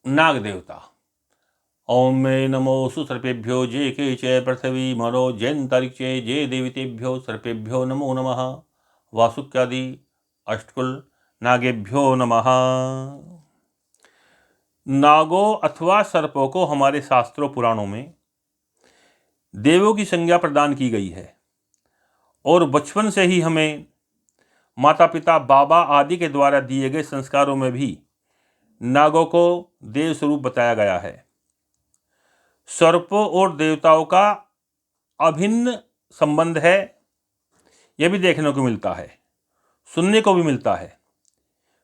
नाग देवता। ओम मे नमो सुसर्पेभ्यो जे के च पृथ्वी मरो जैन्तरिक्षे जे देवतेभ्यो सर्पेभ्यो नमो नमः। वासुक्यादि अष्टकुल नागेभ्यो नमः। नागों अथवा सर्पों को हमारे शास्त्रों पुराणों में देवों की संज्ञा प्रदान की गई है और बचपन से ही हमें माता पिता बाबा आदि के द्वारा दिए गए संस्कारों में भी नागों को देव स्वरूप बताया गया है। सर्पों और देवताओं का अभिन्न संबंध है, यह भी देखने को मिलता है, सुनने को भी मिलता है।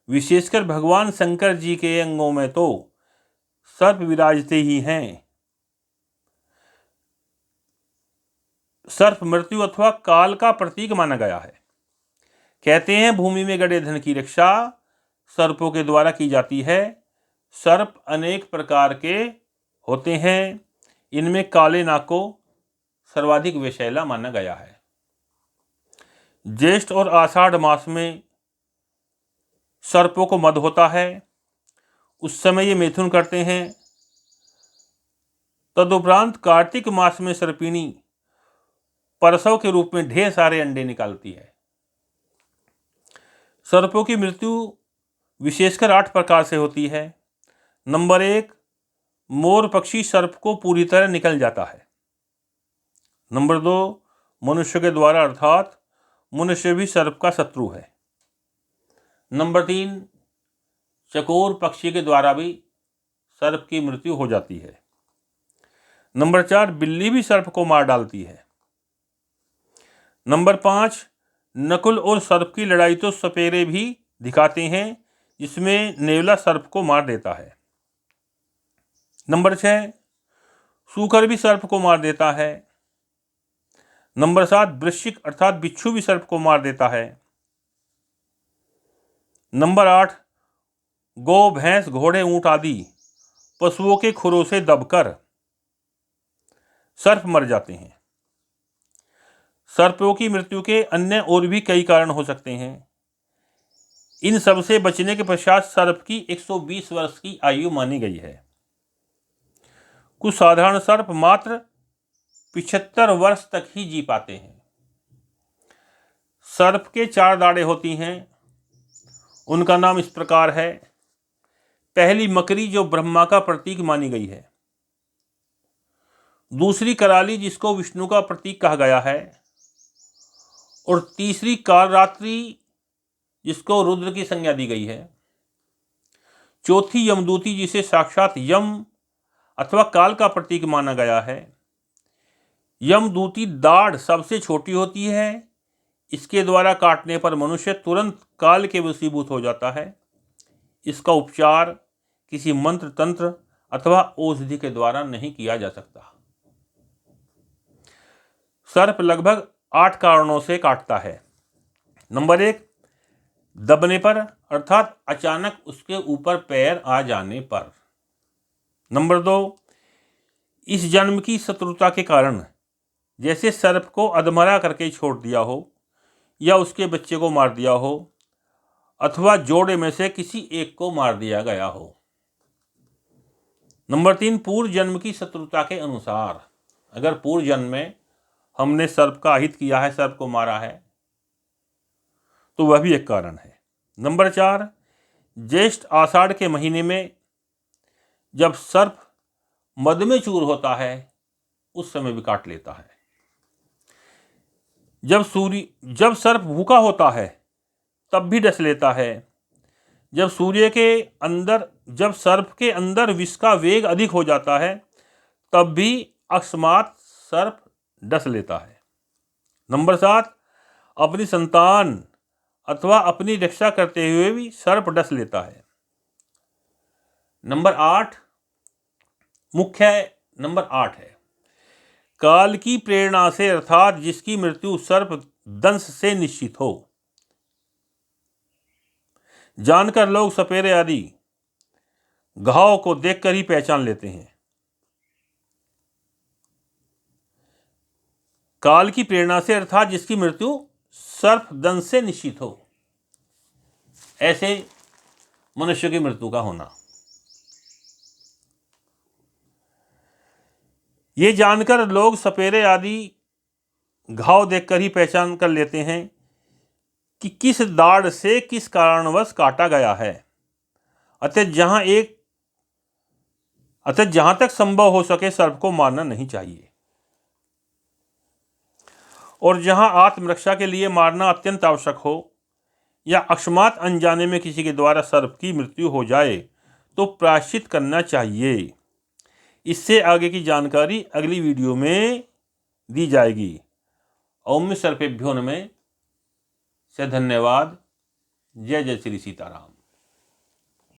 विशेषकर भगवान शंकर जी के अंगों में तो सर्प विराजते ही हैं। सर्प मृत्यु अथवा काल का प्रतीक माना गया है। कहते हैं भूमि में गड़े धन की रक्षा सर्पों के द्वारा की जाती है। सर्प अनेक प्रकार के होते हैं, इनमें काले नाग को सर्वाधिक विषैला माना गया है। ज्येष्ठ और आषाढ़ मास में सर्पों को मद होता है, उस समय ये मैथुन करते हैं। तदुपरांत कार्तिक मास में सर्पिणी परसव के रूप में ढेर सारे अंडे निकालती है। सर्पों की मृत्यु विशेषकर 8 प्रकार से होती है। नंबर 1, मोर पक्षी सर्प को पूरी तरह निकल जाता है। नंबर 2, मनुष्य के द्वारा अर्थात मनुष्य भी सर्प का शत्रु है। नंबर 3, चकोर पक्षी के द्वारा भी सर्प की मृत्यु हो जाती है। नंबर 4, बिल्ली भी सर्प को मार डालती है। नंबर 5, नकुल और सर्प की लड़ाई तो सपेरे भी दिखाते हैं, जिसमें नेवला सर्प को मार देता है। नंबर 6, सूकर भी सर्प को मार देता है। नंबर 7, वृश्चिक अर्थात बिच्छू भी सर्प को मार देता है। नंबर 8, गौ भैंस घोड़े ऊंट आदि पशुओं के खुरों से दबकर सर्प मर जाते हैं। सर्पों की मृत्यु के अन्य और भी कई कारण हो सकते हैं। इन सब से बचने के पश्चात सर्प की 120 वर्ष की आयु मानी गई है। कुछ साधारण सर्प मात्र 75 वर्ष तक ही जी पाते हैं। सर्प के 4 दाढ़ें होती हैं, उनका नाम इस प्रकार है। पहली मकरी, जो ब्रह्मा का प्रतीक मानी गई है। दूसरी कराली, जिसको विष्णु का प्रतीक कहा गया है। और तीसरी कालरात्रि, जिसको रुद्र की संज्ञा दी गई है। चौथी यमदूती, जिसे साक्षात यम अथवा काल का प्रतीक माना गया है। यमदूती दाढ़ सबसे छोटी होती है, इसके द्वारा काटने पर मनुष्य तुरंत काल के वशीभूत हो जाता है। इसका उपचार किसी मंत्र तंत्र अथवा औषधि के द्वारा नहीं किया जा सकता। सर्प लगभग 8 कारणों से काटता है। नंबर 1, दबने पर अर्थात अचानक उसके ऊपर पैर आ जाने पर। नंबर 2, इस जन्म की शत्रुता के कारण, जैसे सर्प को अधमरा करके छोड़ दिया हो या उसके बच्चे को मार दिया हो अथवा जोड़े में से किसी एक को मार दिया गया हो। नंबर 3, पूर्व जन्म की शत्रुता के अनुसार, अगर पूर्व जन्म में हमने सर्प का अहित किया है, सर्प को मारा है, तो वह भी एक कारण है। नंबर 4, ज्येष्ठ आषाढ़ के महीने में जब सर्प मद में चूर होता है, उस समय भी काट लेता है। जब सर्प भूखा होता है तब भी डस लेता है। जब सर्प के अंदर विष का वेग अधिक हो जाता है, तब भी अकस्मात सर्प डस लेता है। नंबर 7, अपनी संतान अथवा अपनी रक्षा करते हुए भी सर्प डस लेता है। नंबर 8 है, काल की प्रेरणा से अर्थात जिसकी मृत्यु सर्प दंश से निश्चित हो। जानकर लोग सपेरे आदि घाव को देखकर ही पहचान लेते हैं। काल की प्रेरणा से अर्थात जिसकी मृत्यु सर्प दंश से निश्चित हो, ऐसे मनुष्य की मृत्यु का होना। ये जानकर लोग सपेरे आदि घाव देखकर ही पहचान कर लेते हैं कि किस दाढ़ से किस कारणवश काटा गया है। अतः जहां तक संभव हो सके सर्प को मारना नहीं चाहिए, और जहां आत्मरक्षा के लिए मारना अत्यंत आवश्यक हो या अकस्मात अनजाने में किसी के द्वारा सर्प की मृत्यु हो जाए तो प्रायश्चित करना चाहिए। इससे आगे की जानकारी अगली वीडियो में दी जाएगी। ओम सर्पेभ्यो नमः। से धन्यवाद। जय जय श्री सीताराम।